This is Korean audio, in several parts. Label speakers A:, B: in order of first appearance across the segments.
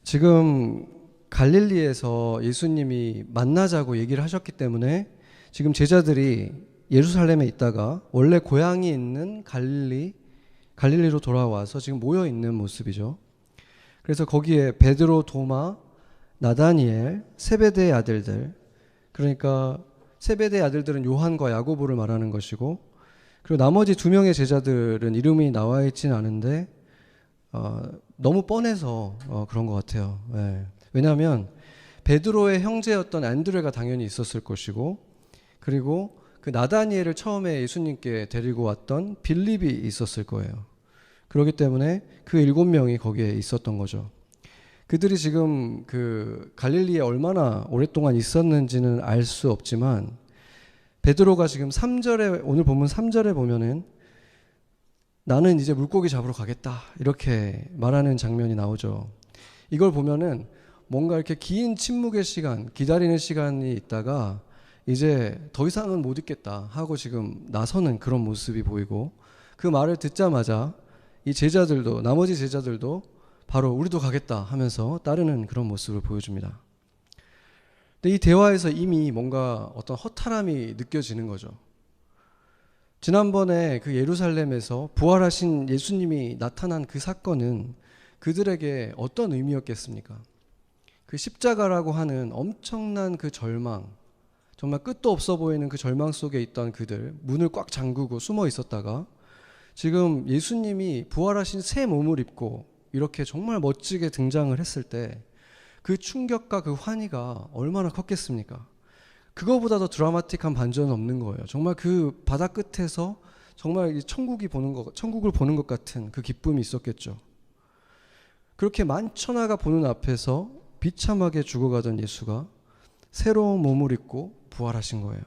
A: 지금 갈릴리에서 예수님이 만나자고 얘기를 하셨기 때문에 지금 제자들이 예루살렘에 있다가 원래 고향이 있는 갈릴리로 돌아와서 지금 모여 있는 모습이죠. 그래서 거기에 베드로, 도마, 나다니엘, 세베대의 아들들, 그러니까 세베대의 아들들은 요한과 야고보를 말하는 것이고, 그리고 나머지 두 명의 제자들은 이름이 나와 있지는 않은데 너무 뻔해서 그런 것 같아요. 네. 왜냐하면 베드로의 형제였던 안드레가 당연히 있었을 것이고, 그리고 그 나다니엘을 처음에 예수님께 데리고 왔던 빌립이 있었을 거예요. 그렇기 때문에 그 7명이 거기에 있었던 거죠. 그들이 지금 그 갈릴리에 얼마나 오랫동안 있었는지는 알 수 없지만, 베드로가 지금 3절에, 오늘 본문 3절에 보면은 나는 이제 물고기 잡으러 가겠다 이렇게 말하는 장면이 나오죠. 이걸 보면은 뭔가 이렇게 긴 침묵의 시간, 기다리는 시간이 있다가 이제 더 이상은 못 있겠다 하고 지금 나서는 그런 모습이 보이고, 그 말을 듣자마자 이 제자들도, 나머지 제자들도 바로 우리도 가겠다 하면서 따르는 그런 모습을 보여줍니다. 근데 이 대화에서 이미 뭔가 어떤 허탈함이 느껴지는 거죠. 지난번에 그 예루살렘에서 부활하신 예수님이 나타난 그 사건은 그들에게 어떤 의미였겠습니까? 그 십자가라고 하는 엄청난 그 절망, 정말 끝도 없어 보이는 그 절망 속에 있던 그들, 문을 꽉 잠그고 숨어 있었다가 지금 예수님이 부활하신 새 몸을 입고 이렇게 정말 멋지게 등장을 했을 때 그 충격과 그 환희가 얼마나 컸겠습니까? 그거보다 더 드라마틱한 반전은 없는 거예요. 정말 그 바다 끝에서 정말 천국을 보는 것 같은 그 기쁨이 있었겠죠. 그렇게 만천하가 보는 앞에서 비참하게 죽어가던 예수가 새로운 몸을 입고 부활하신 거예요.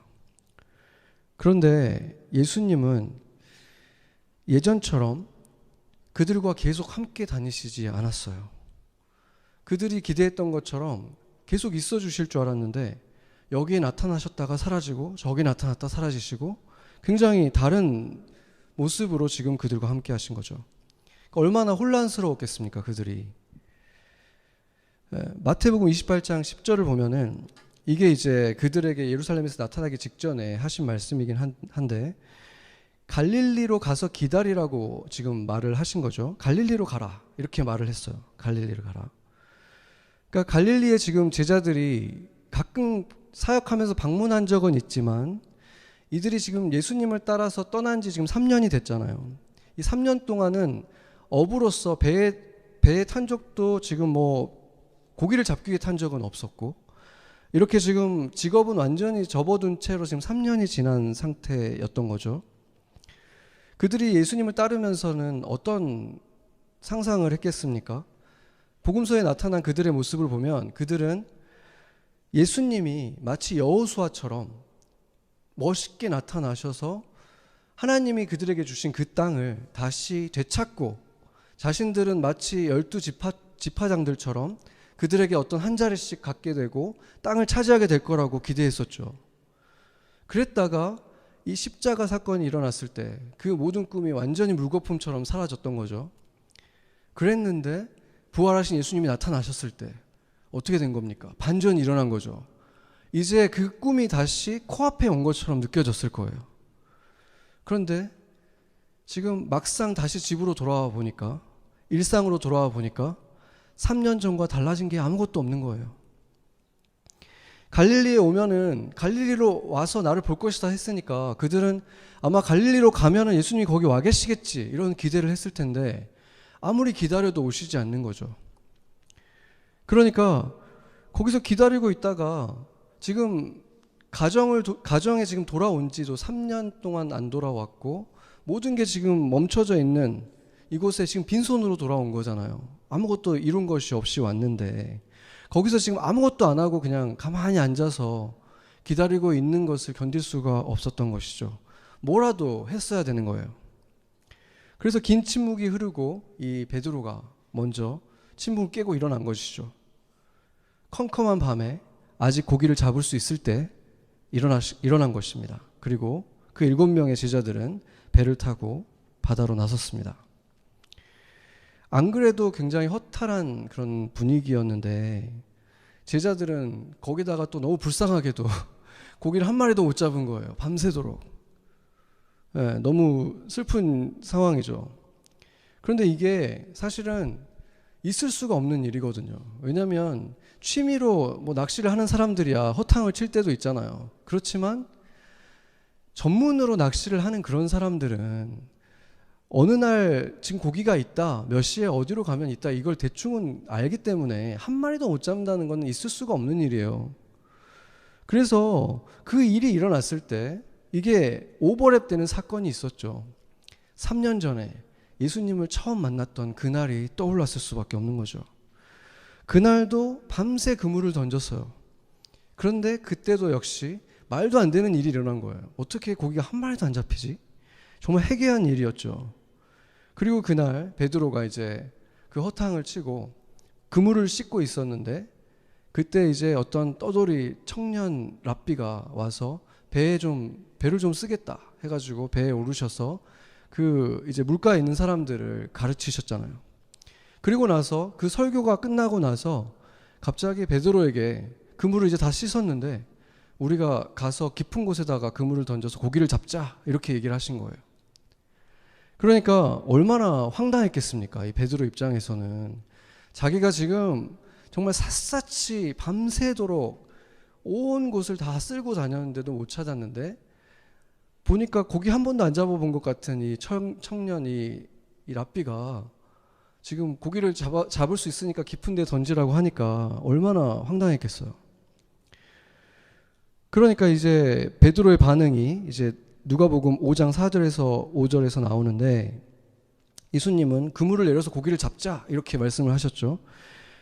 A: 그런데 예수님은 예전처럼 그들과 계속 함께 다니시지 않았어요. 그들이 기대했던 것처럼 계속 있어 주실 줄 알았는데 여기에 나타나셨다가 사라지고 저기 나타났다 사라지시고 굉장히 다른 모습으로 지금 그들과 함께 하신 거죠. 얼마나 혼란스러웠겠습니까, 그들이. 마태복음 28장 10절을 보면은 이게 이제 그들에게 예루살렘에서 나타나기 직전에 하신 말씀이긴 한데, 갈릴리로 가서 기다리라고 지금 말을 하신 거죠. 갈릴리로 가라 이렇게 말을 했어요. 갈릴리로 가라. 그러니까 갈릴리에 지금 제자들이 가끔 사역하면서 방문한 적은 있지만 이들이 지금 예수님을 따라서 떠난 지 지금 3년이 됐잖아요. 이 3년 동안은 어부로서 배에 탄 적도 지금 뭐 고기를 잡기 위해 탄 적은 없었고, 이렇게 지금 직업은 완전히 접어둔 채로 지금 3년이 지난 상태였던 거죠. 그들이 예수님을 따르면서는 어떤 상상을 했겠습니까? 복음서에 나타난 그들의 모습을 보면 그들은 예수님이 마치 여호수아처럼 멋있게 나타나셔서 하나님이 그들에게 주신 그 땅을 다시 되찾고, 자신들은 마치 12지파장들처럼 그들에게 어떤 한 자리씩 갖게 되고 땅을 차지하게 될 거라고 기대했었죠. 그랬다가 이 십자가 사건이 일어났을 때 그 모든 꿈이 완전히 물거품처럼 사라졌던 거죠. 그랬는데 부활하신 예수님이 나타나셨을 때 어떻게 된 겁니까? 반전이 일어난 거죠. 이제 그 꿈이 다시 코앞에 온 것처럼 느껴졌을 거예요. 그런데 지금 막상 다시 집으로 돌아와 보니까, 일상으로 돌아와 보니까 3년 전과 달라진 게 아무것도 없는 거예요. 갈릴리에 오면은 갈릴리로 와서 나를 볼 것이다 했으니까 그들은 아마 갈릴리로 가면은 예수님이 거기 와 계시겠지 이런 기대를 했을 텐데 아무리 기다려도 오시지 않는 거죠. 그러니까 거기서 기다리고 있다가 지금 가정에 지금 돌아온 지도 3년 동안 안 돌아왔고 모든 게 지금 멈춰져 있는 이곳에 지금 빈손으로 돌아온 거잖아요. 아무것도 이룬 것이 없이 왔는데 거기서 지금 아무것도 안 하고 그냥 가만히 앉아서 기다리고 있는 것을 견딜 수가 없었던 것이죠. 뭐라도 했어야 되는 거예요. 그래서 긴 침묵이 흐르고 이 베드로가 먼저 침묵을 깨고 일어난 것이죠. 컴컴한 밤에 아직 고기를 잡을 수 있을 때 일어난 것입니다. 그리고 그 7명의 제자들은 배를 타고 바다로 나섰습니다. 안 그래도 굉장히 허탈한 그런 분위기였는데 제자들은 거기다가 또 너무 불쌍하게도 고기를 한 마리도 못 잡은 거예요. 밤새도록. 네, 너무 슬픈 상황이죠. 그런데 이게 사실은 있을 수가 없는 일이거든요. 왜냐하면 취미로 뭐 낚시를 하는 사람들이야 허탕을 칠 때도 있잖아요. 그렇지만 전문으로 낚시를 하는 그런 사람들은 어느 날 지금 고기가 있다, 몇 시에 어디로 가면 있다, 이걸 대충은 알기 때문에 한 마리도 못 잡는다는 건 있을 수가 없는 일이에요. 그래서 그 일이 일어났을 때 이게 오버랩 되는 사건이 있었죠. 3년 전에 예수님을 처음 만났던 그날이 떠올랐을 수밖에 없는 거죠. 그날도 밤새 그물을 던졌어요. 그런데 그때도 역시 말도 안 되는 일이 일어난 거예요. 어떻게 고기가 한 마리도 안 잡히지? 정말 해괴한 일이었죠. 그리고 그날 베드로가 이제 그 허탕을 치고 그물을 씻고 있었는데 그때 이제 어떤 떠돌이 청년 랍비가 와서 배를 좀 쓰겠다 해가지고 배에 오르셔서 그 이제 물가에 있는 사람들을 가르치셨잖아요. 그리고 나서 그 설교가 끝나고 나서 갑자기 베드로에게 그물을 이제 다 씻었는데 우리가 가서 깊은 곳에다가 그물을 던져서 고기를 잡자 이렇게 얘기를 하신 거예요. 그러니까 얼마나 황당했겠습니까? 이 베드로 입장에서는 자기가 지금 정말 샅샅이 밤새도록 온 곳을 다 쓸고 다녔는데도 못 찾았는데 보니까 고기 한 번도 안 잡아본 것 같은 이 청년 이 랍비가 지금 고기를 잡을 수 있으니까 깊은 데 던지라고 하니까 얼마나 황당했겠어요. 그러니까 이제 베드로의 반응이 이제 누가복음 5장 4절에서 5절에서 나오는데 예수님은 그물을 내려서 고기를 잡자 이렇게 말씀을 하셨죠.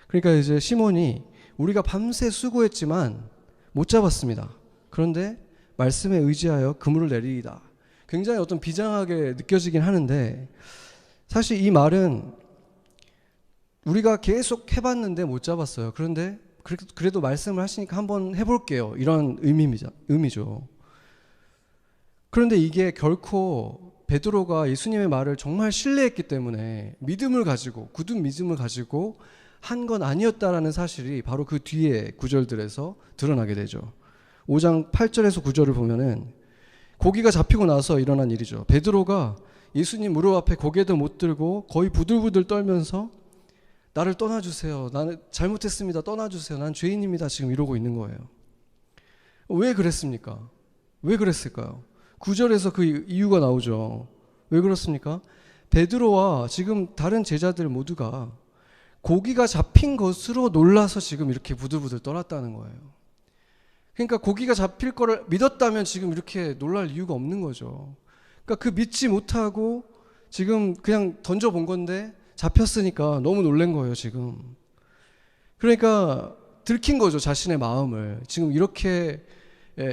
A: 그러니까 이제 시몬이 우리가 밤새 수고했지만 못 잡았습니다. 그런데 말씀에 의지하여 그물을 내리이다. 굉장히 어떤 비장하게 느껴지긴 하는데 사실 이 말은 우리가 계속 해봤는데 못 잡았어요. 그런데 그래도 말씀을 하시니까 한번 해볼게요. 이런 의미죠. 그런데 이게 결코 베드로가 예수님의 말을 정말 신뢰했기 때문에 믿음을 가지고 굳은 믿음을 가지고 한 건 아니었다라는 사실이 바로 그 뒤에 구절들에서 드러나게 되죠. 5장 8절에서 9절을 보면은 고기가 잡히고 나서 일어난 일이죠. 베드로가 예수님 무릎 앞에 고개도 못 들고 거의 부들부들 떨면서 나를 떠나주세요. 나는 잘못했습니다. 떠나주세요. 난 죄인입니다. 지금 이러고 있는 거예요. 왜 그랬습니까? 왜 그랬을까요? 9절에서 그 이유가 나오죠. 왜 그렇습니까? 베드로와 지금 다른 제자들 모두가 고기가 잡힌 것으로 놀라서 지금 이렇게 부들부들 떨었다는 거예요. 그러니까 고기가 잡힐 거를 믿었다면 지금 이렇게 놀랄 이유가 없는 거죠. 그러니까 그 믿지 못하고 지금 그냥 던져본 건데 잡혔으니까 너무 놀란 거예요, 지금. 그러니까 들킨 거죠, 자신의 마음을. 지금 이렇게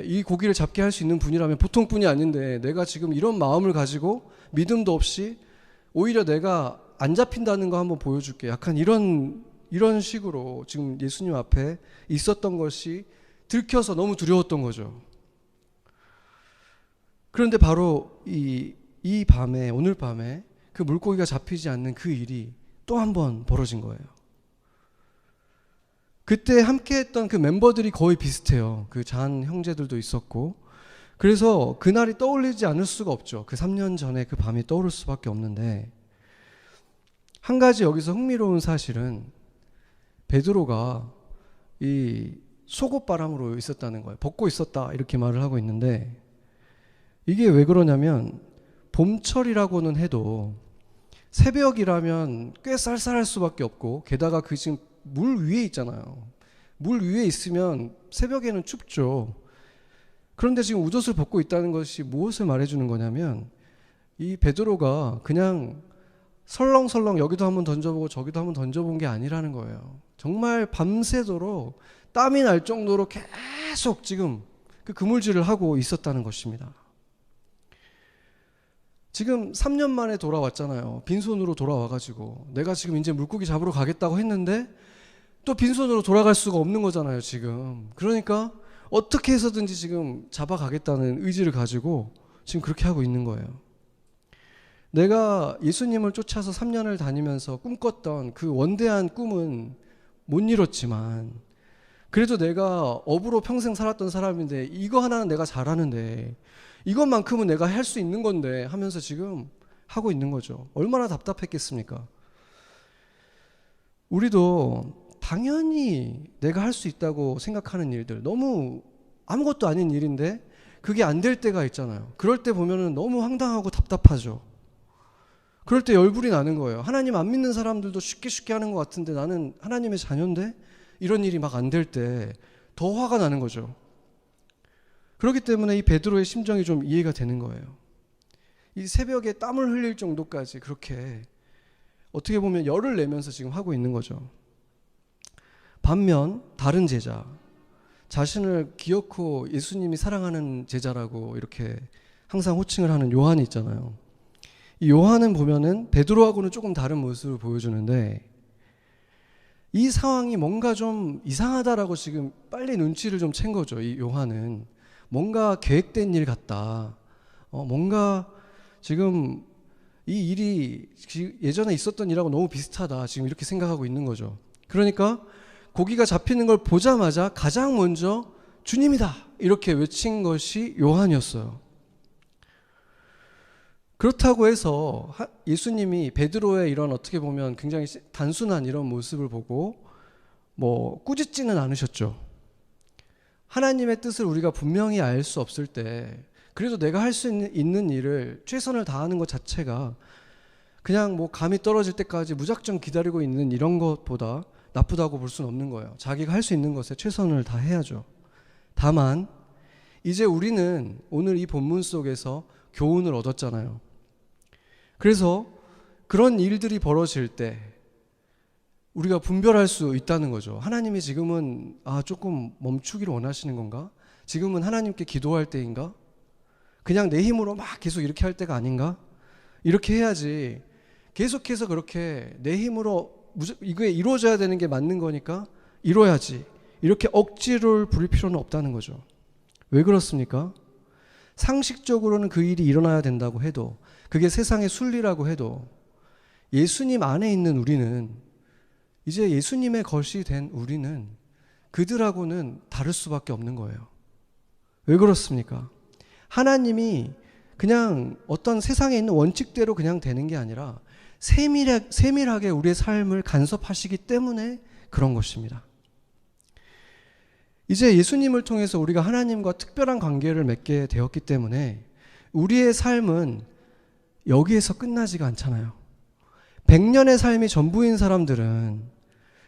A: 이 고기를 잡게 할 수 있는 분이라면 보통 분이 아닌데 내가 지금 이런 마음을 가지고 믿음도 없이 오히려 내가 안 잡힌다는 거 한번 보여줄게. 약간 이런 식으로 지금 예수님 앞에 있었던 것이 들켜서 너무 두려웠던 거죠. 그런데 바로 이 밤에, 오늘 밤에 그 물고기가 잡히지 않는 그 일이 또 한 번 벌어진 거예요. 그때 함께 했던 그 멤버들이 거의 비슷해요. 그 잔 형제들도 있었고. 그래서 그날이 떠올리지 않을 수가 없죠. 그 3년 전에 그 밤이 떠오를 수밖에 없는데 한 가지 여기서 흥미로운 사실은 베드로가 이 속옷바람으로 있었다는 거예요. 벗고 있었다 이렇게 말을 하고 있는데 이게 왜 그러냐면 봄철이라고는 해도 새벽이라면 꽤 쌀쌀할 수밖에 없고 게다가 그 지금 물 위에 있잖아요. 물 위에 있으면 새벽에는 춥죠. 그런데 지금 웃옷을 벗고 있다는 것이 무엇을 말해주는 거냐면 이 베드로가 그냥 설렁설렁 여기도 한번 던져보고 저기도 한번 던져본 게 아니라는 거예요. 정말 밤새도록 땀이 날 정도로 계속 지금 그 그물질을 하고 있었다는 것입니다. 지금 3년 만에 돌아왔잖아요. 빈손으로 돌아와가지고 내가 지금 이제 물고기 잡으러 가겠다고 했는데 또 빈손으로 돌아갈 수가 없는 거잖아요, 지금. 그러니까 어떻게 해서든지 지금 잡아가겠다는 의지를 가지고 지금 그렇게 하고 있는 거예요. 내가 예수님을 쫓아서 3년을 다니면서 꿈꿨던 그 원대한 꿈은 못 이뤘지만 그래도 내가 업으로 평생 살았던 사람인데 이거 하나는 내가 잘하는데 이것만큼은 내가 할 수 있는 건데 하면서 지금 하고 있는 거죠. 얼마나 답답했겠습니까? 우리도 당연히 내가 할 수 있다고 생각하는 일들, 너무 아무것도 아닌 일인데 그게 안 될 때가 있잖아요. 그럴 때 보면은 너무 황당하고 답답하죠. 그럴 때 열불이 나는 거예요. 하나님 안 믿는 사람들도 쉽게 하는 것 같은데 나는 하나님의 자녀인데 이런 일이 막 안 될 때 더 화가 나는 거죠. 그렇기 때문에 이 베드로의 심정이 좀 이해가 되는 거예요. 이 새벽에 땀을 흘릴 정도까지 그렇게 어떻게 보면 열을 내면서 지금 하고 있는 거죠. 반면 다른 제자, 자신을 기어코 예수님이 사랑하는 제자라고 이렇게 항상 호칭을 하는 요한이 있잖아요. 이 요한은 보면은 베드로하고는 조금 다른 모습을 보여주는데 이 상황이 뭔가 좀 이상하다라고 지금 빨리 눈치를 좀 챈 거죠. 이 요한은 뭔가 계획된 일 같다. 뭔가 지금 이 일이 예전에 있었던 일하고 너무 비슷하다. 지금 이렇게 생각하고 있는 거죠. 그러니까 고기가 잡히는 걸 보자마자 가장 먼저 주님이다 이렇게 외친 것이 요한이었어요. 그렇다고 해서 예수님이 베드로의 이런 어떻게 보면 굉장히 단순한 이런 모습을 보고 뭐 꾸짖지는 않으셨죠. 하나님의 뜻을 우리가 분명히 알 수 없을 때 그래도 내가 할 수 있는 일을 최선을 다하는 것 자체가 그냥 뭐 감이 떨어질 때까지 무작정 기다리고 있는 이런 것보다 나쁘다고 볼 수는 없는 거예요. 자기가 할 수 있는 것에 최선을 다해야죠. 다만 이제 우리는 오늘 이 본문 속에서 교훈을 얻었잖아요. 그래서 그런 일들이 벌어질 때 우리가 분별할 수 있다는 거죠. 하나님이 지금은 조금 멈추기를 원하시는 건가? 지금은 하나님께 기도할 때인가? 그냥 내 힘으로 막 계속 이렇게 할 때가 아닌가? 이렇게 해야지 계속해서 그렇게 내 힘으로 이게 이루어져야 되는 게 맞는 거니까 이뤄야지 이렇게 억지를 부릴 필요는 없다는 거죠. 왜 그렇습니까? 상식적으로는 그 일이 일어나야 된다고 해도 그게 세상의 순리라고 해도 예수님 안에 있는 우리는 이제 예수님의 것이 된 우리는 그들하고는 다를 수밖에 없는 거예요. 왜 그렇습니까? 하나님이 그냥 어떤 세상에 있는 원칙대로 그냥 되는 게 아니라 세밀하게 우리의 삶을 간섭하시기 때문에 그런 것입니다. 이제 예수님을 통해서 우리가 하나님과 특별한 관계를 맺게 되었기 때문에 우리의 삶은 여기에서 끝나지가 않잖아요. 100년의 삶이 전부인 사람들은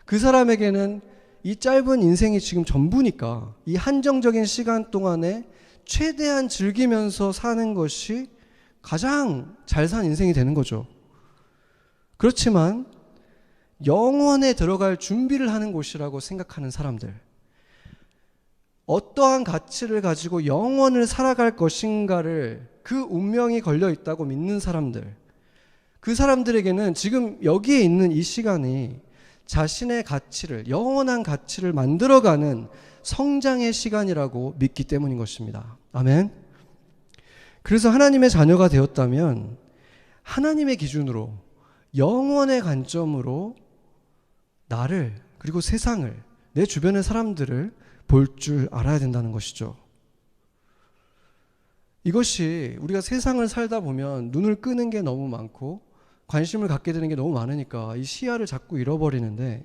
A: 그 사람에게는 이 짧은 인생이 지금 전부니까 이 한정적인 시간 동안에 최대한 즐기면서 사는 것이 가장 잘 산 인생이 되는 거죠. 그렇지만 영원에 들어갈 준비를 하는 곳이라고 생각하는 사람들, 어떠한 가치를 가지고 영원을 살아갈 것인가를 그 운명이 걸려 있다고 믿는 사람들, 그 사람들에게는 지금 여기에 있는 이 시간이 자신의 가치를, 영원한 가치를 만들어가는 성장의 시간이라고 믿기 때문인 것입니다. 아멘. 그래서 하나님의 자녀가 되었다면 하나님의 기준으로 영원의 관점으로 나를 그리고 세상을, 내 주변의 사람들을 볼 줄 알아야 된다는 것이죠. 이것이 우리가 세상을 살다 보면 눈을 끄는 게 너무 많고 관심을 갖게 되는 게 너무 많으니까 이 시야를 자꾸 잃어버리는데,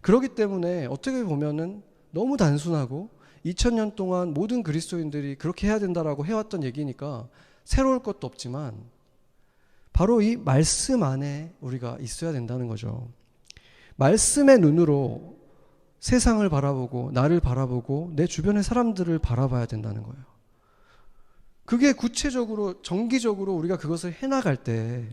A: 그렇기 때문에 어떻게 보면은 너무 단순하고 2000년 동안 모든 그리스도인들이 그렇게 해야 된다라고 해왔던 얘기니까 새로울 것도 없지만 바로 이 말씀 안에 우리가 있어야 된다는 거죠. 말씀의 눈으로 세상을 바라보고 나를 바라보고 내 주변의 사람들을 바라봐야 된다는 거예요. 그게 구체적으로 정기적으로 우리가 그것을 해나갈 때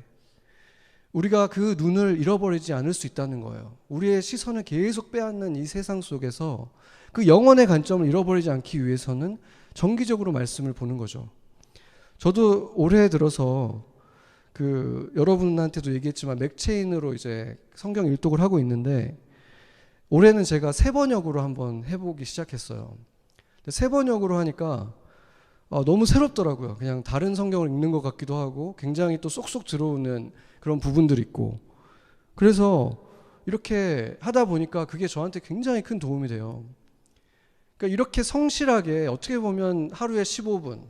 A: 우리가 그 눈을 잃어버리지 않을 수 있다는 거예요. 우리의 시선을 계속 빼앗는 이 세상 속에서 그 영혼의 관점을 잃어버리지 않기 위해서는 정기적으로 말씀을 보는 거죠. 저도 올해 들어서 여러분한테도 얘기했지만 맥체인으로 이제 성경 일독을 하고 있는데, 올해는 제가 3번역으로 한번 해보기 시작했어요. 3번역으로 하니까 너무 새롭더라고요. 그냥 다른 성경을 읽는 것 같기도 하고 굉장히 또 쏙쏙 들어오는 그런 부분들이 있고, 그래서 이렇게 하다 보니까 그게 저한테 굉장히 큰 도움이 돼요. 그러니까 이렇게 성실하게, 어떻게 보면 하루에 15분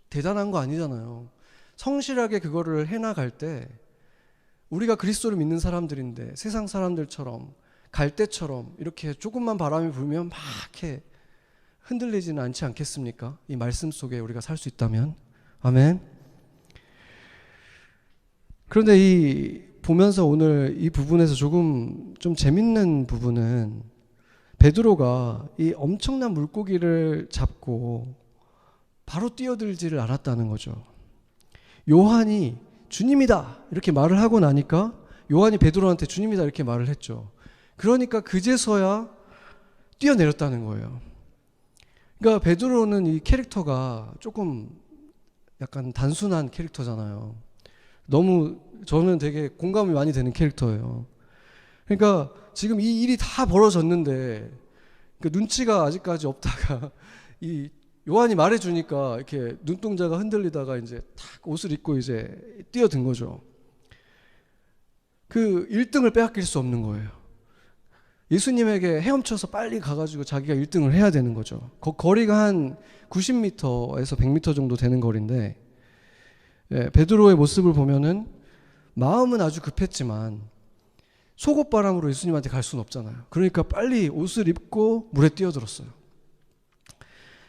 A: 대단한 거 아니잖아요. 성실하게 그거를 해나갈 때 우리가 그리스도를 믿는 사람들인데 세상 사람들처럼 갈대처럼 이렇게 조금만 바람이 불면 막 이렇게 흔들리지는 않지 않겠습니까? 이 말씀 속에 우리가 살 수 있다면. 아멘. 그런데 이 보면서 오늘 이 부분에서 조금 좀 재밌는 부분은 베드로가 이 엄청난 물고기를 잡고 바로 뛰어들지를 않았다는 거죠. 요한이 주님이다 이렇게 말을 하고 나니까 요한이 베드로한테 주님이다 이렇게 말을 했죠. 그러니까 그제서야 뛰어내렸다는 거예요. 그러니까 베드로는 이 캐릭터가 조금 약간 단순한 캐릭터잖아요. 너무 저는 되게 공감이 많이 되는 캐릭터예요. 그러니까 지금 이 일이 다 벌어졌는데 그 눈치가 아직까지 없다가 이 요한이 말해주니까 이렇게 눈동자가 흔들리다가 이제 탁 옷을 입고 이제 뛰어든 거죠. 그 1등을 빼앗길 수 없는 거예요. 예수님에게 헤엄쳐서 빨리 가가지고 자기가 1등을 해야 되는 거죠. 거리가 한 90m에서 100m 정도 되는 거리인데, 베드로의 모습을 보면은 마음은 아주 급했지만 속옷바람으로 예수님한테 갈 수는 없잖아요. 그러니까 빨리 옷을 입고 물에 뛰어들었어요.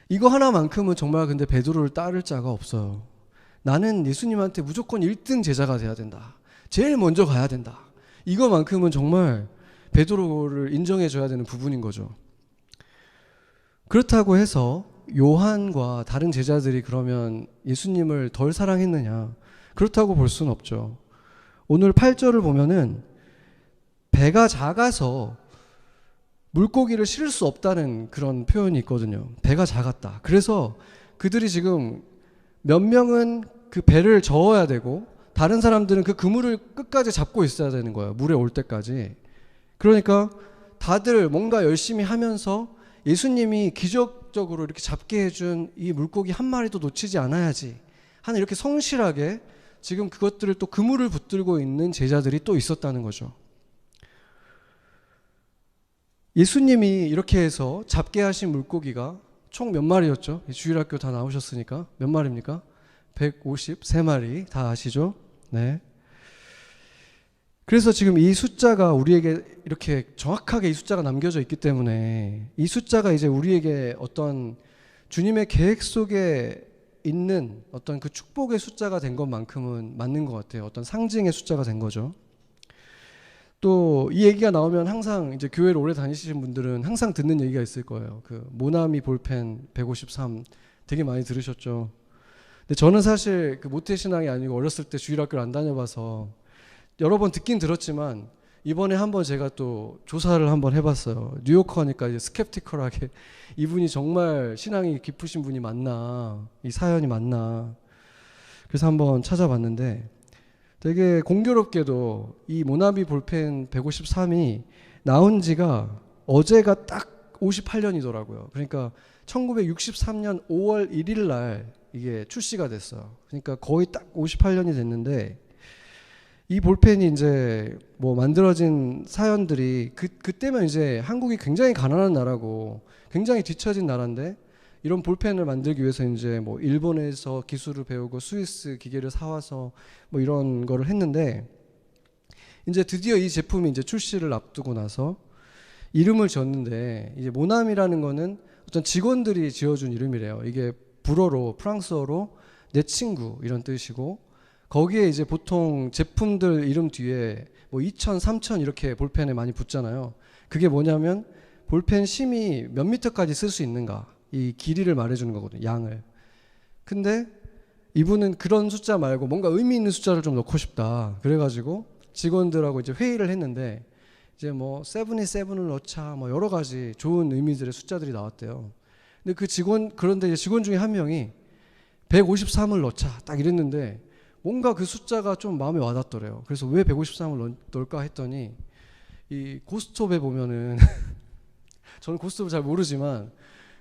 A: 이거 하나만큼은 정말 근데 베드로를 따를 자가 없어요. 나는 예수님한테 무조건 1등 제자가 돼야 된다. 제일 먼저 가야 된다. 이거만큼은 정말 베드로를 인정해줘야 되는 부분인 거죠. 그렇다고 해서 요한과 다른 제자들이 그러면 예수님을 덜 사랑했느냐? 그렇다고 볼 수는 없죠. 오늘 8절을 보면은 배가 작아서 물고기를 실을 수 없다는 그런 표현이 있거든요. 배가 작았다. 그래서 그들이 지금 몇 명은 그 배를 저어야 되고 다른 사람들은 그 그물을 끝까지 잡고 있어야 되는 거예요. 물에 올 때까지. 그러니까 다들 뭔가 열심히 하면서 예수님이 기적적으로 이렇게 잡게 해준 이 물고기 한 마리도 놓치지 않아야지 하는 이렇게 성실하게 지금 그것들을 또 그물을 붙들고 있는 제자들이 또 있었다는 거죠. 예수님이 이렇게 해서 잡게 하신 물고기가 총 몇 마리였죠? 주일학교 다 나오셨으니까 몇 마리입니까? 153마리 다 아시죠? 네. 그래서 지금 이 숫자가 우리에게 이렇게 정확하게 이 숫자가 남겨져 있기 때문에 이 숫자가 이제 우리에게 어떤 주님의 계획 속에 있는 어떤 그 축복의 숫자가 된 것만큼은 맞는 것 같아요. 어떤 상징의 숫자가 된 거죠. 또 이 얘기가 나오면 항상 이제 교회를 오래 다니시는 분들은 항상 듣는 얘기가 있을 거예요. 그 모나미 볼펜 153 되게 많이 들으셨죠. 근데 저는 사실 그 모태신앙이 아니고 어렸을 때 주일학교를 안 다녀봐서 여러 번 듣긴 들었지만 이번에 한번 제가 또 조사를 한번 해봤어요. 뉴요커니까 이제 스캡티컬하게 이분이 정말 신앙이 깊으신 분이 맞나, 이 사연이 맞나. 그래서 한번 찾아봤는데 되게 공교롭게도 이 모나미 볼펜 153이 나온 지가 어제가 딱 58년이더라고요. 그러니까 1963년 5월 1일 날 이게 출시가 됐어요. 그러니까 거의 딱 58년이 됐는데 이 볼펜이 이제 뭐 만들어진 사연들이 그때면 이제 한국이 굉장히 가난한 나라고 굉장히 뒤처진 나라인데 이런 볼펜을 만들기 위해서 이제 뭐 일본에서 기술을 배우고 스위스 기계를 사와서 뭐 이런 거를 했는데 이제 드디어 이 제품이 이제 출시를 앞두고 나서 이름을 지었는데 이제 모남이라는 거는 어떤 직원들이 지어준 이름이래요. 이게 불어로 프랑스어로 내 친구 이런 뜻이고 거기에 이제 보통 제품들 이름 뒤에 뭐 2000, 3000 이렇게 볼펜에 많이 붙잖아요. 그게 뭐냐면 볼펜 심이 몇 미터까지 쓸 수 있는가 이 길이를 말해주는 거거든요. 양을. 근데 이분은 그런 숫자 말고 뭔가 의미 있는 숫자를 좀 넣고 싶다. 그래가지고 직원들하고 이제 회의를 했는데 이제 뭐 77을 넣자 뭐 여러 가지 좋은 의미들의 숫자들이 나왔대요. 근데 그 그런데 이제 직원 중에 한 명이 153을 넣자 딱 이랬는데 뭔가 그 숫자가 좀 마음에 와닿더래요. 그래서 왜 153을 넣을까 했더니 이 고스톱에 보면은 저는 고스톱을 잘 모르지만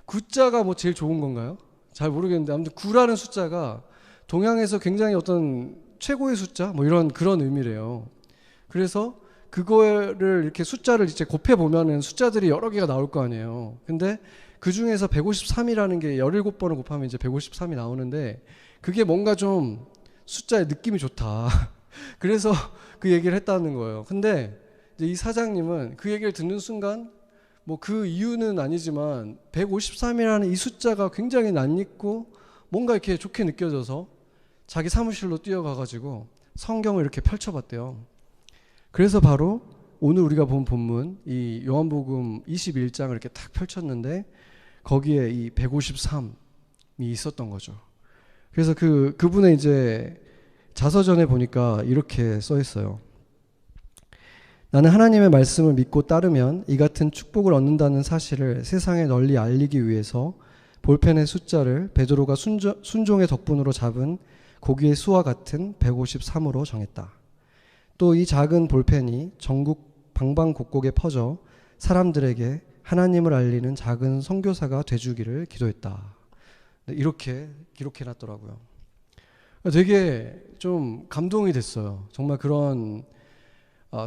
A: 9자가 뭐 제일 좋은 건가요? 잘 모르겠는데 아무튼 9라는 숫자가 동양에서 굉장히 어떤 최고의 숫자 뭐 이런 그런 의미래요. 그래서 그거를 이렇게 숫자를 이제 곱해 보면은 숫자들이 여러 개가 나올 거 아니에요. 근데 그 중에서 153이라는 게 17번을 곱하면 이제 153이 나오는데 그게 뭔가 좀 숫자의 느낌이 좋다. 그래서 그 얘기를 했다는 거예요. 근데 이제 이 사장님은 그 얘기를 듣는 순간 뭐 그 이유는 아니지만 153이라는 이 숫자가 굉장히 낯익고 뭔가 이렇게 좋게 느껴져서 자기 사무실로 뛰어가가지고 성경을 이렇게 펼쳐봤대요. 그래서 바로 오늘 우리가 본 본문 이 요한복음 21장을 이렇게 탁 펼쳤는데 거기에 이 153이 있었던 거죠. 그래서 그분의 이제 자서전에 보니까 이렇게 써 있어요. 나는 하나님의 말씀을 믿고 따르면 이 같은 축복을 얻는다는 사실을 세상에 널리 알리기 위해서 볼펜의 숫자를 베드로가 순종의 덕분으로 잡은 고기의 수와 같은 153으로 정했다. 또 이 작은 볼펜이 전국 방방곡곡에 퍼져 사람들에게 하나님을 알리는 작은 선교사가 돼주기를 기도했다. 이렇게 기록해놨더라고요. 되게 좀 감동이 됐어요. 정말 그런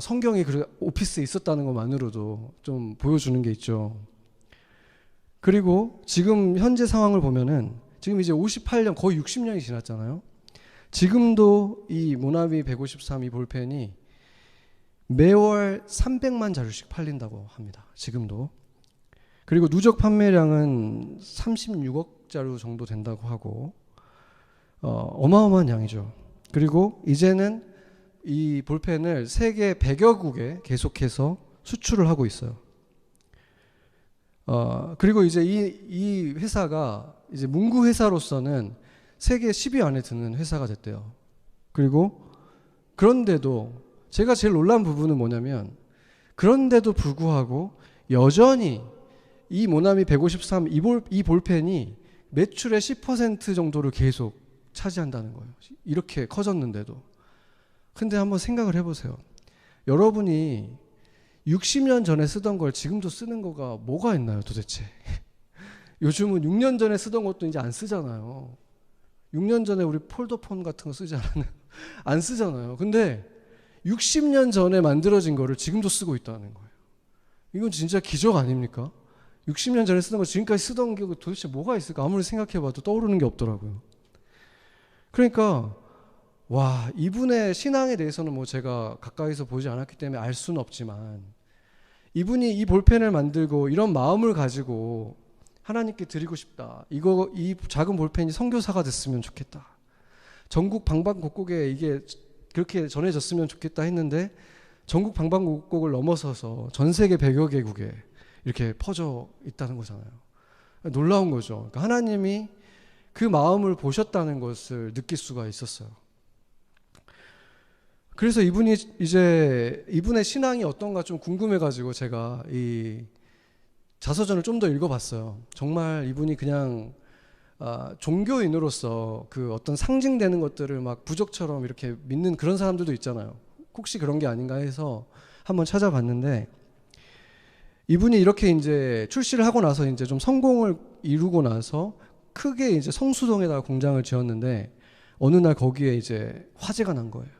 A: 성경이 오피스에 있었다는 것만으로도 좀 보여주는 게 있죠. 그리고 지금 현재 상황을 보면은 지금 이제 58년 거의 60년이 지났잖아요. 지금도 이 모나미 153 이 볼펜이 매월 300만 자루씩 팔린다고 합니다. 지금도. 그리고 누적 판매량은 36억 자루 정도 된다고 하고 어마어마한 양이죠. 그리고 이제는 이 볼펜을 세계 100여국에 계속해서 수출을 하고 있어요. 그리고 이제 이 회사가 이제 문구 회사로서는 세계 10위 안에 드는 회사가 됐대요. 그리고 그런데도 제가 제일 놀란 부분은 뭐냐면 그런데도 불구하고 여전히 이 모나미 153 이 볼펜이 매출의 10% 정도를 계속 차지한다는 거예요. 이렇게 커졌는데도. 근데 한번 생각을 해보세요. 여러분이 60년 전에 쓰던 걸 지금도 쓰는 거가 뭐가 있나요 도대체? 요즘은 6년 전에 쓰던 것도 이제 안 쓰잖아요. 6년 전에 우리 폴더폰 같은 거 쓰지 않았나요? 안 쓰잖아요. 근데 60년 전에 만들어진 거를 지금도 쓰고 있다는 거예요. 이건 진짜 기적 아닙니까? 60년 전에 쓰던 거 지금까지 쓰던 게 도대체 뭐가 있을까? 아무리 생각해봐도 떠오르는 게 없더라고요. 그러니까 와, 이분의 신앙에 대해서는 뭐 제가 가까이서 보지 않았기 때문에 알 수는 없지만 이분이 이 볼펜을 만들고 이런 마음을 가지고 하나님께 드리고 싶다. 이 작은 볼펜이 선교사가 됐으면 좋겠다. 전국 방방곡곡에 이게 그렇게 전해졌으면 좋겠다 했는데 전국 방방곡곡을 넘어서서 전 세계 100여 개국에 이렇게 퍼져 있다는 거잖아요. 놀라운 거죠. 그러니까 하나님이 그 마음을 보셨다는 것을 느낄 수가 있었어요. 그래서 이분의 신앙이 어떤가 좀 궁금해가지고 제가 이 자서전을 좀 더 읽어봤어요. 정말 이분이 그냥 종교인으로서 그 어떤 상징되는 것들을 막 부적처럼 이렇게 믿는 그런 사람들도 있잖아요. 혹시 그런 게 아닌가 해서 한번 찾아봤는데 이분이 이렇게 이제 출시를 하고 나서 이제 좀 성공을 이루고 나서 크게 이제 성수동에다가 공장을 지었는데 어느 날 거기에 이제 화재가 난 거예요.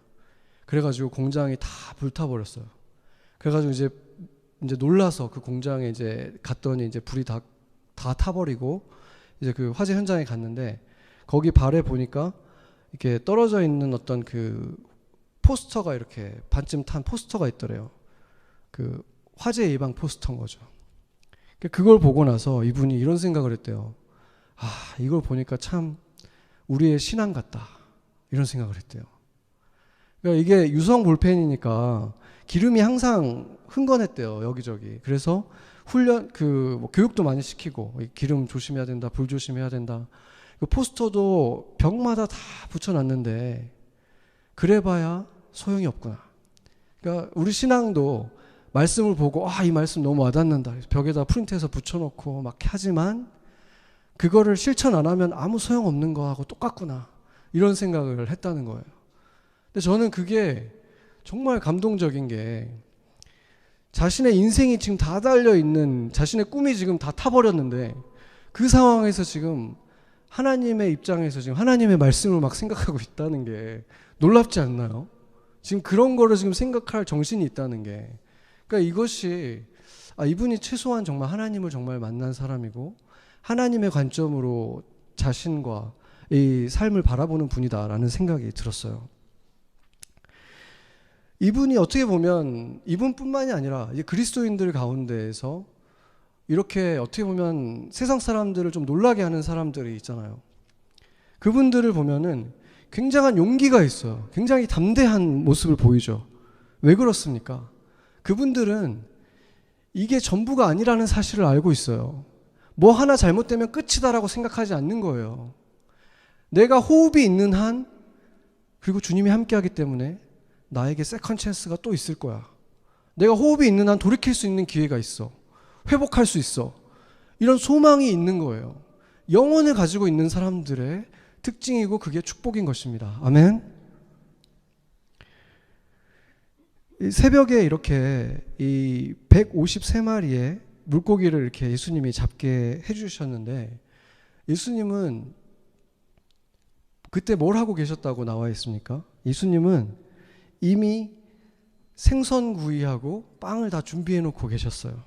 A: 그래가지고 공장이 다 불타버렸어요. 그래가지고 이제 놀라서 그 공장에 이제 갔더니 이제 불이 다 타버리고 이제 그 화재 현장에 갔는데 거기 발에 보니까 이렇게 떨어져 있는 어떤 그 포스터가 이렇게 반쯤 탄 포스터가 있더래요. 그 화재 예방 포스터인 거죠. 그걸 보고 나서 이분이 이런 생각을 했대요. 아, 이걸 보니까 참 우리의 신앙 같다. 이런 생각을 했대요. 그러니까 이게 유성 볼펜이니까 기름이 항상 흥건했대요. 여기저기. 그래서 뭐 교육도 많이 시키고 기름 조심해야 된다. 불 조심해야 된다. 그 포스터도 벽마다 다 붙여놨는데 그래봐야 소용이 없구나. 그러니까 우리 신앙도 말씀을 보고 이 말씀 너무 와닿는다. 벽에다 프린트해서 붙여놓고 막 하지만 그거를 실천 안 하면 아무 소용없는 거하고 똑같구나. 이런 생각을 했다는 거예요. 근데 저는 그게 정말 감동적인 게 자신의 인생이 지금 다 달려있는 자신의 꿈이 지금 다 타버렸는데 그 상황에서 지금 하나님의 입장에서 지금 하나님의 말씀을 막 생각하고 있다는 게 놀랍지 않나요? 지금 그런 거를 지금 생각할 정신이 있다는 게, 그러니까 이것이 이분이 최소한 정말 하나님을 정말 만난 사람이고 하나님의 관점으로 자신과 이 삶을 바라보는 분이다라는 생각이 들었어요. 이분이 어떻게 보면 이분뿐만이 아니라 이제 그리스도인들 가운데에서 이렇게 어떻게 보면 세상 사람들을 좀 놀라게 하는 사람들이 있잖아요. 그분들을 보면은 굉장한 용기가 있어요. 굉장히 담대한 모습을 보이죠. 왜 그렇습니까? 그분들은 이게 전부가 아니라는 사실을 알고 있어요. 뭐 하나 잘못되면 끝이다라고 생각하지 않는 거예요. 내가 호흡이 있는 한, 그리고 주님이 함께하기 때문에 나에게 세컨 찬스가 또 있을 거야. 내가 호흡이 있는 한 돌이킬 수 있는 기회가 있어. 회복할 수 있어. 이런 소망이 있는 거예요. 영혼을 가지고 있는 사람들의 특징이고 그게 축복인 것입니다. 아멘. 이 새벽에 이렇게 이 153마리의 물고기를 이렇게 예수님이 잡게 해주셨는데, 예수님은 그때 뭘 하고 계셨다고 나와 있습니까? 예수님은 이미 생선구이하고 빵을 다 준비해 놓고 계셨어요.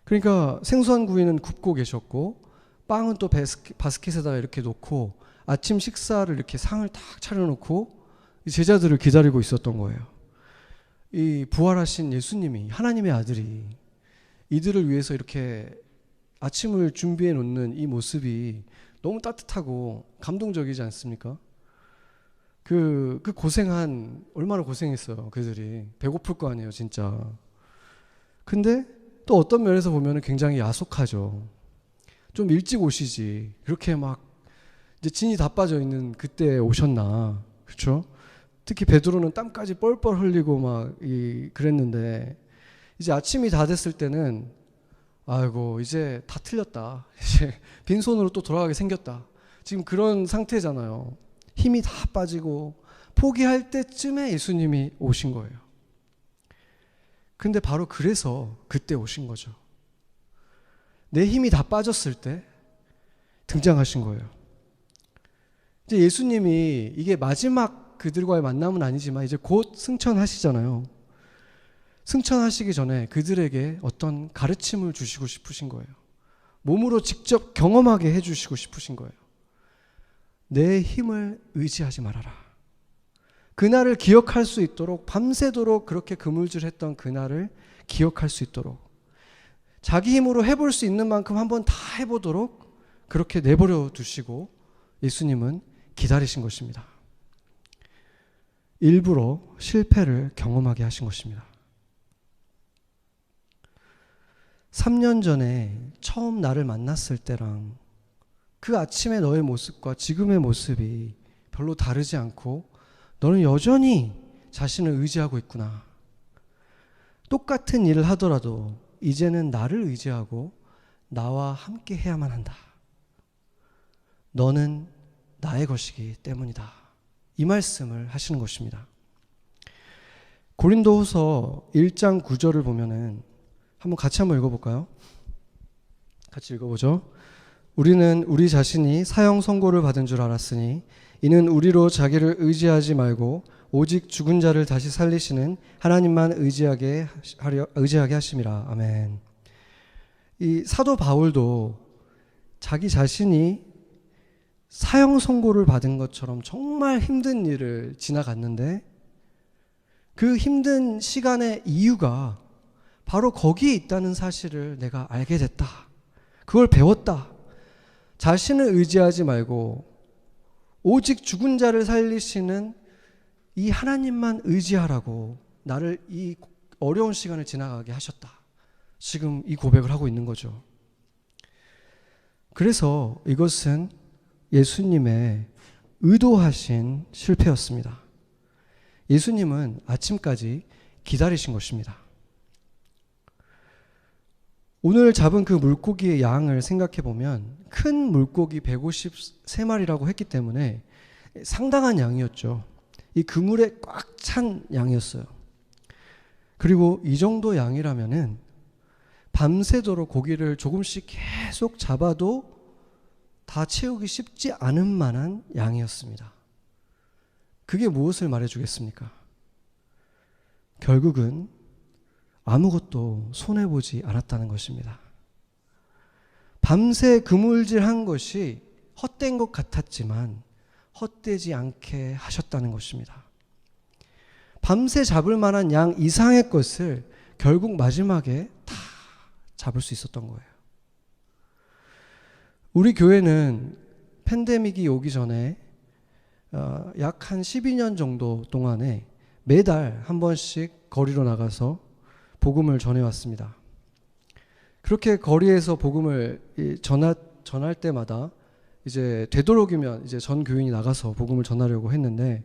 A: 그러니까 생선구이는 굽고 계셨고 빵은 또 바스켓에다가 이렇게 놓고 아침 식사를 이렇게 상을 딱 차려놓고 제자들을 기다리고 있었던 거예요. 이 부활하신 예수님이, 하나님의 아들이 이들을 위해서 이렇게 아침을 준비해 놓는 이 모습이 너무 따뜻하고 감동적이지 않습니까? 그 고생한, 얼마나 고생했어요. 그들이 배고플 거 아니에요, 진짜. 근데 또 어떤 면에서 보면 굉장히 야속하죠. 좀 일찍 오시지. 그렇게 막 이제 진이 다 빠져 있는 그때 오셨나, 그렇죠? 특히 베드로는 땀까지 뻘뻘 흘리고 막 그랬는데, 이제 아침이 다 됐을 때는 아이고 이제 다 틀렸다. 이제 빈손으로 또 돌아가게 생겼다. 지금 그런 상태잖아요. 힘이 다 빠지고 포기할 때쯤에 예수님이 오신 거예요. 근데 바로 그래서 그때 오신 거죠. 내 힘이 다 빠졌을 때 등장하신 거예요. 이제 예수님이 이게 마지막 그들과의 만남은 아니지만 이제 곧 승천하시잖아요. 승천하시기 전에 그들에게 어떤 가르침을 주시고 싶으신 거예요. 몸으로 직접 경험하게 해주시고 싶으신 거예요. 내 힘을 의지하지 말아라. 그날을 기억할 수 있도록 밤새도록 그렇게 그물질했던 그날을 기억할 수 있도록, 자기 힘으로 해볼 수 있는 만큼 한번 다 해보도록 그렇게 내버려 두시고 예수님은 기다리신 것입니다. 일부러 실패를 경험하게 하신 것입니다. 3년 전에 처음 나를 만났을 때랑 그 아침에 너의 모습과 지금의 모습이 별로 다르지 않고 너는 여전히 자신을 의지하고 있구나. 똑같은 일을 하더라도 이제는 나를 의지하고 나와 함께 해야만 한다. 너는 나의 것이기 때문이다. 이 말씀을 하시는 것입니다. 고린도후서 1장 9절을 보면은 같이 한번 읽어볼까요? 같이 읽어보죠. 우리는 우리 자신이 사형 선고를 받은 줄 알았으니 이는 우리로 자기를 의지하지 말고 오직 죽은 자를 다시 살리시는 하나님만 의지하게 하심이라. 아멘. 이 사도 바울도 자기 자신이 사형 선고를 받은 것처럼 정말 힘든 일을 지나갔는데 그 힘든 시간의 이유가 바로 거기에 있다는 사실을 내가 알게 됐다. 그걸 배웠다. 자신을 의지하지 말고 오직 죽은 자를 살리시는 이 하나님만 의지하라고 나를 이 어려운 시간을 지나가게 하셨다. 지금 이 고백을 하고 있는 거죠. 그래서 이것은 예수님의 의도하신 실패였습니다. 예수님은 아침까지 기다리신 것입니다. 오늘 잡은 그 물고기의 양을 생각해 보면 큰 물고기 153마리라고 했기 때문에 상당한 양이었죠. 이 그물에 꽉 찬 양이었어요. 그리고 이 정도 양이라면은 밤새도록 고기를 조금씩 계속 잡아도 다 채우기 쉽지 않은 만한 양이었습니다. 그게 무엇을 말해주겠습니까? 결국은 아무것도 손해보지 않았다는 것입니다. 밤새 그물질한 것이 헛된 것 같았지만 헛되지 않게 하셨다는 것입니다. 밤새 잡을 만한 양 이상의 것을 결국 마지막에 다 잡을 수 있었던 거예요. 우리 교회는 팬데믹이 오기 전에 약 한 12년 정도 동안에 매달 한 번씩 거리로 나가서 복음을 전해왔습니다. 그렇게 거리에서 복음을 전할 때마다 이제 되도록이면 이제 전 교인이 나가서 복음을 전하려고 했는데,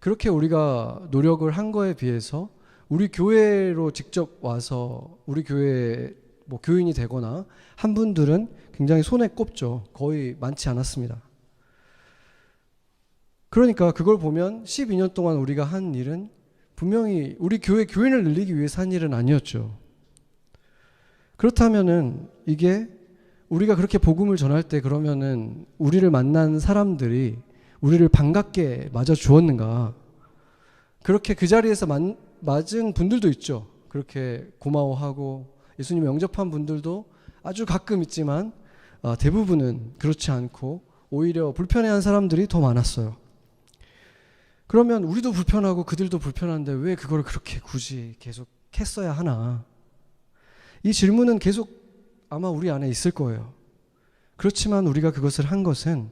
A: 그렇게 우리가 노력을 한 거에 비해서 우리 교회로 직접 와서 우리 교회 뭐 교인이 되거나 한 분들은 굉장히 손에 꼽죠. 거의 많지 않았습니다. 그러니까 그걸 보면 12년 동안 우리가 한 일은 분명히 우리 교회 교인을 늘리기 위해서 한 일은 아니었죠. 그렇다면은 이게 우리가 그렇게 복음을 전할 때 그러면은 우리를 만난 사람들이 우리를 반갑게 맞아 주었는가? 그렇게 그 자리에서 맞은 분들도 있죠. 그렇게 고마워하고 예수님을 영접한 분들도 아주 가끔 있지만 대부분은 그렇지 않고 오히려 불편해한 사람들이 더 많았어요. 그러면 우리도 불편하고 그들도 불편한데 왜 그걸 그렇게 굳이 계속 했어야 하나? 이 질문은 계속 아마 우리 안에 있을 거예요. 그렇지만 우리가 그것을 한 것은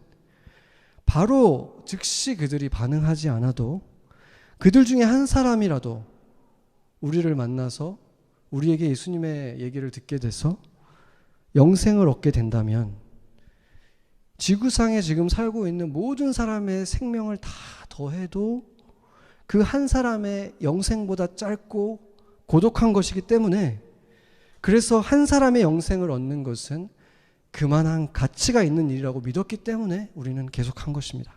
A: 바로 즉시 그들이 반응하지 않아도 그들 중에 한 사람이라도 우리를 만나서 우리에게 예수님의 얘기를 듣게 돼서 영생을 얻게 된다면 지구상에 지금 살고 있는 모든 사람의 생명을 다 더해도 그 한 사람의 영생보다 짧고 고독한 것이기 때문에, 그래서 한 사람의 영생을 얻는 것은 그만한 가치가 있는 일이라고 믿었기 때문에 우리는 계속한 것입니다.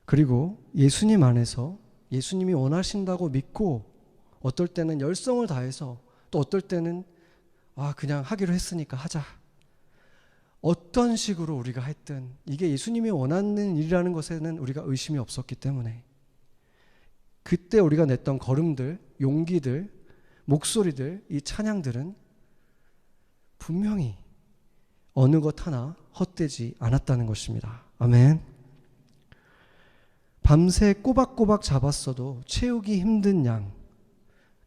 A: 그리고 예수님 안에서 예수님이 원하신다고 믿고 어떨 때는 열성을 다해서 또 어떨 때는 그냥 하기로 했으니까 하자. 어떤 식으로 우리가 했든 이게 예수님이 원하는 일이라는 것에는 우리가 의심이 없었기 때문에 그때 우리가 냈던 걸음들, 용기들, 목소리들, 이 찬양들은 분명히 어느 것 하나 헛되지 않았다는 것입니다. 아멘. 밤새 꼬박꼬박 잡았어도 채우기 힘든 양,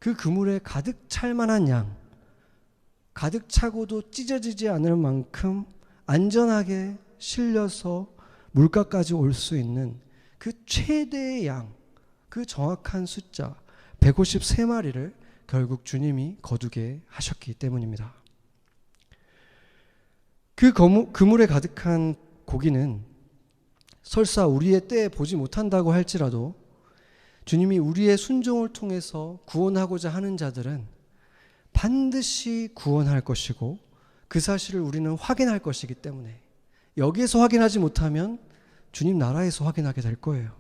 A: 그 그물에 가득 찰 만한 양, 가득 차고도 찢어지지 않을 만큼 안전하게 실려서 물가까지 올 수 있는 그 최대의 양, 그 정확한 숫자 153마리를 결국 주님이 거두게 하셨기 때문입니다. 그 그물에 가득한 고기는 설사 우리의 때에 보지 못한다고 할지라도 주님이 우리의 순종을 통해서 구원하고자 하는 자들은 반드시 구원할 것이고 그 사실을 우리는 확인할 것이기 때문에 여기에서 확인하지 못하면 주님 나라에서 확인하게 될 거예요.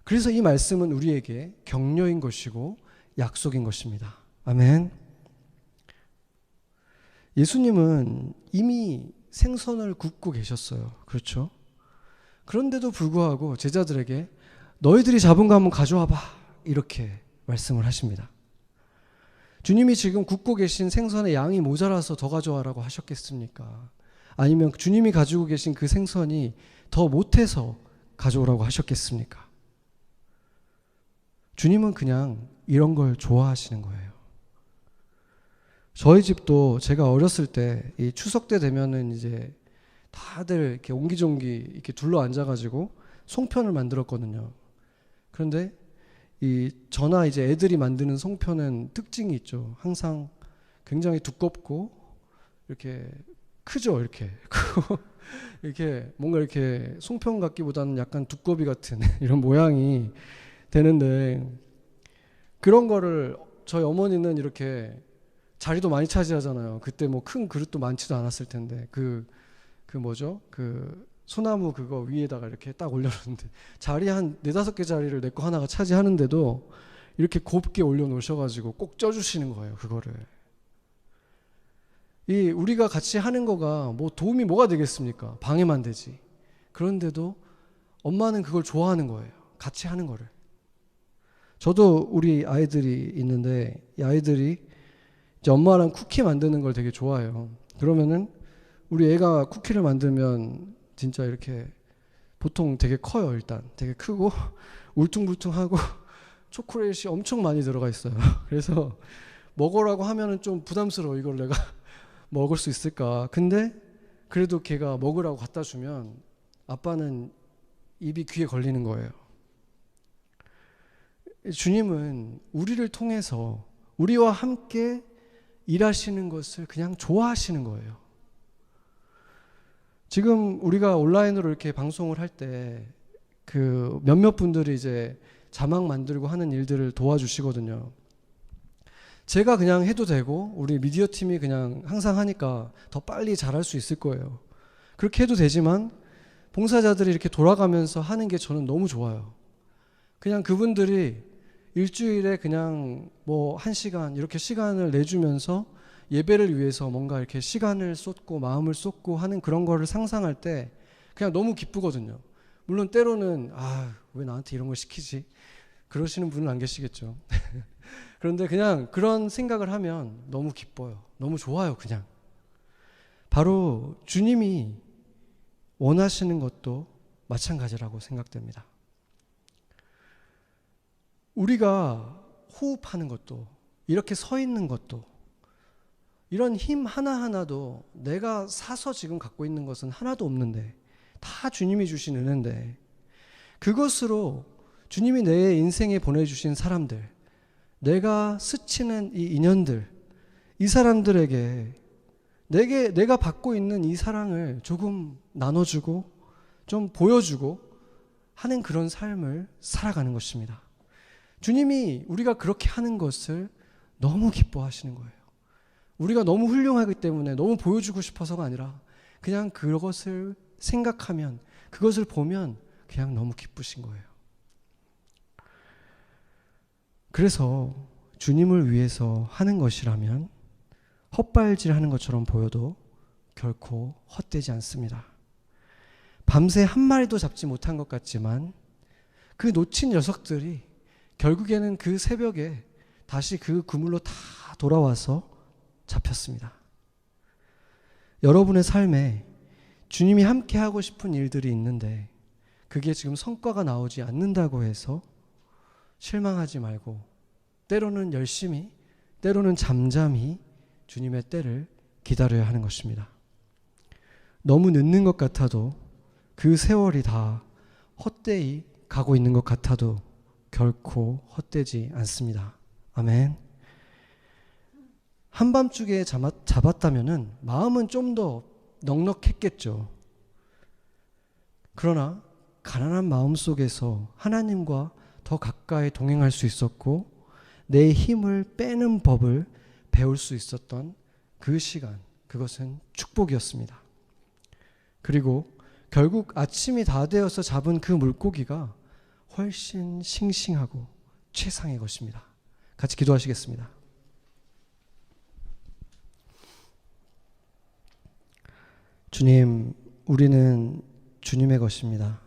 A: 그래서 이 말씀은 우리에게 격려인 것이고 약속인 것입니다. 아멘. 예수님은 이미 생선을 굽고 계셨어요. 그렇죠? 그런데도 불구하고 제자들에게 너희들이 잡은 거 한번 가져와봐, 이렇게 말씀을 하십니다. 주님이 지금 굽고 계신 생선의 양이 모자라서 더 가져와라고 하셨겠습니까? 아니면 주님이 가지고 계신 그 생선이 더 못해서 가져오라고 하셨겠습니까? 주님은 그냥 이런 걸 좋아하시는 거예요. 저희 집도 제가 어렸을 때 이 추석 때 되면은 이제 다들 이렇게 옹기종기 이렇게 둘러 앉아가지고 송편을 만들었거든요. 그런데 저나 이제 애들이 만드는 송편은 특징이 있죠. 항상 굉장히 두껍고 이렇게 크죠. 이렇게 이렇게 뭔가 이렇게 송편 같기보다는 약간 두꺼비 같은 이런 모양이 되는데, 그런 거를 저희 어머니는 이렇게 자리도 많이 차지하잖아요. 그때 뭐 큰 그릇도 많지도 않았을 텐데 그 뭐죠? 그 소나무 그거 위에다가 이렇게 딱 올려놓는데 자리 한 4-5개 자리를 내 거 하나가 차지하는데도 이렇게 곱게 올려놓으셔가지고 꼭 쪄주시는 거예요. 그거를. 이 우리가 같이 하는 거가 뭐 도움이 뭐가 되겠습니까? 방해만 되지. 그런데도 엄마는 그걸 좋아하는 거예요. 같이 하는 거를. 저도 우리 아이들이 있는데 이 아이들이 이제 엄마랑 쿠키 만드는 걸 되게 좋아해요. 그러면은 우리 애가 쿠키를 만들면 진짜 이렇게 보통 되게 커요. 일단 되게 크고 울퉁불퉁하고 초콜릿이 엄청 많이 들어가 있어요. 그래서 먹으라고 하면은 좀 부담스러워. 이걸 내가 먹을 수 있을까? 근데 그래도 걔가 먹으라고 갖다 주면 아빠는 입이 귀에 걸리는 거예요. 주님은 우리를 통해서 우리와 함께 일하시는 것을 그냥 좋아하시는 거예요. 지금 우리가 온라인으로 이렇게 방송을 할 때 그 몇몇 분들이 이제 자막 만들고 하는 일들을 도와주시거든요. 제가 그냥 해도 되고 우리 미디어 팀이 그냥 항상 하니까 더 빨리 잘할 수 있을 거예요. 그렇게 해도 되지만 봉사자들이 이렇게 돌아가면서 하는 게 저는 너무 좋아요. 그냥 그분들이 일주일에 그냥 뭐 1시간 이렇게 시간을 내주면서 예배를 위해서 뭔가 이렇게 시간을 쏟고 마음을 쏟고 하는 그런 거를 상상할 때 그냥 너무 기쁘거든요. 물론 때로는 왜 나한테 이런 걸 시키지? 그러시는 분은 안 계시겠죠. 그런데 그냥 그런 생각을 하면 너무 기뻐요. 너무 좋아요, 그냥. 바로 주님이 원하시는 것도 마찬가지라고 생각됩니다. 우리가 호흡하는 것도, 이렇게 서 있는 것도, 이런 힘 하나하나도 내가 사서 지금 갖고 있는 것은 하나도 없는데, 다 주님이 주신 은혜인데, 그것으로 주님이 내 인생에 보내주신 사람들, 내가 스치는 이 인연들, 이 사람들에게 내가 받고 있는 이 사랑을 조금 나눠주고 좀 보여주고 하는 그런 삶을 살아가는 것입니다. 주님이 우리가 그렇게 하는 것을 너무 기뻐하시는 거예요. 우리가 너무 훌륭하기 때문에 너무 보여주고 싶어서가 아니라 그냥 그것을 생각하면, 그것을 보면 그냥 너무 기쁘신 거예요. 그래서 주님을 위해서 하는 것이라면 헛발질하는 것처럼 보여도 결코 헛되지 않습니다. 밤새 한 마리도 잡지 못한 것 같지만 그 놓친 녀석들이 결국에는 그 새벽에 다시 그 그물로 다 돌아와서 잡혔습니다. 여러분의 삶에 주님이 함께 하고 싶은 일들이 있는데 그게 지금 성과가 나오지 않는다고 해서 실망하지 말고 때로는 열심히, 때로는 잠잠히 주님의 때를 기다려야 하는 것입니다. 너무 늦는 것 같아도 그 세월이 다 헛되이 가고 있는 것 같아도 결코 헛되지 않습니다. 아멘. 한밤중에 잡았다면은 마음은 좀 더 넉넉했겠죠. 그러나 가난한 마음 속에서 하나님과 더 가까이 동행할 수 있었고 내 힘을 빼는 법을 배울 수 있었던 그 시간, 그것은 축복이었습니다. 그리고 결국 아침이 다 되어서 잡은 그 물고기가 훨씬 싱싱하고 최상의 것입니다. 같이 기도하시겠습니다. 주님, 우리는 주님의 것입니다.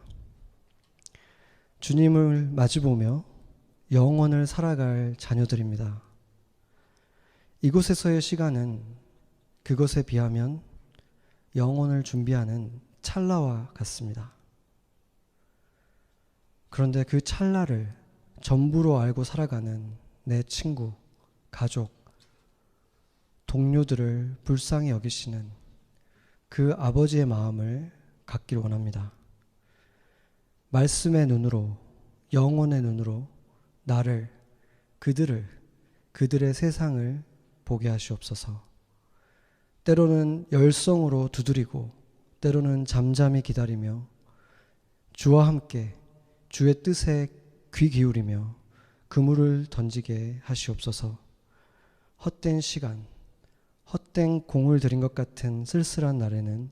A: 주님을 마주보며 영원을 살아갈 자녀들입니다. 이곳에서의 시간은 그것에 비하면 영혼을 준비하는 찰나와 같습니다. 그런데 그 찰나를 전부로 알고 살아가는 내 친구, 가족, 동료들을 불쌍히 여기시는 그 아버지의 마음을 갖기를 원합니다. 말씀의 눈으로, 영혼의 눈으로 나를, 그들의 세상을 보게 하시옵소서. 때로는 열성으로 두드리고 때로는 잠잠히 기다리며 주와 함께 주의 뜻에 귀 기울이며 그물을 던지게 하시옵소서. 헛된 시간, 헛된 공을 들인 것 같은 쓸쓸한 날에는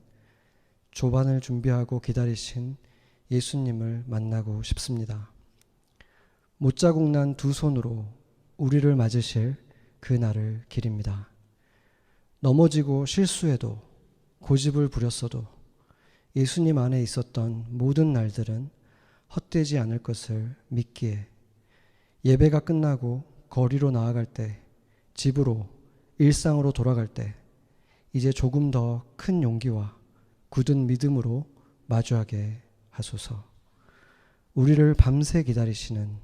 A: 조반을 준비하고 기다리신 예수님을 만나고 싶습니다. 못자국 난 두 손으로 우리를 맞으실 그 날을 기립니다. 넘어지고 실수해도 고집을 부렸어도 예수님 안에 있었던 모든 날들은 헛되지 않을 것을 믿기에 예배가 끝나고 거리로 나아갈 때, 집으로, 일상으로 돌아갈 때 이제 조금 더 큰 용기와 굳은 믿음으로 마주하게 하소서. 우리를 밤새 기다리시는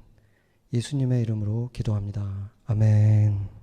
A: 예수님의 이름으로 기도합니다. 아멘.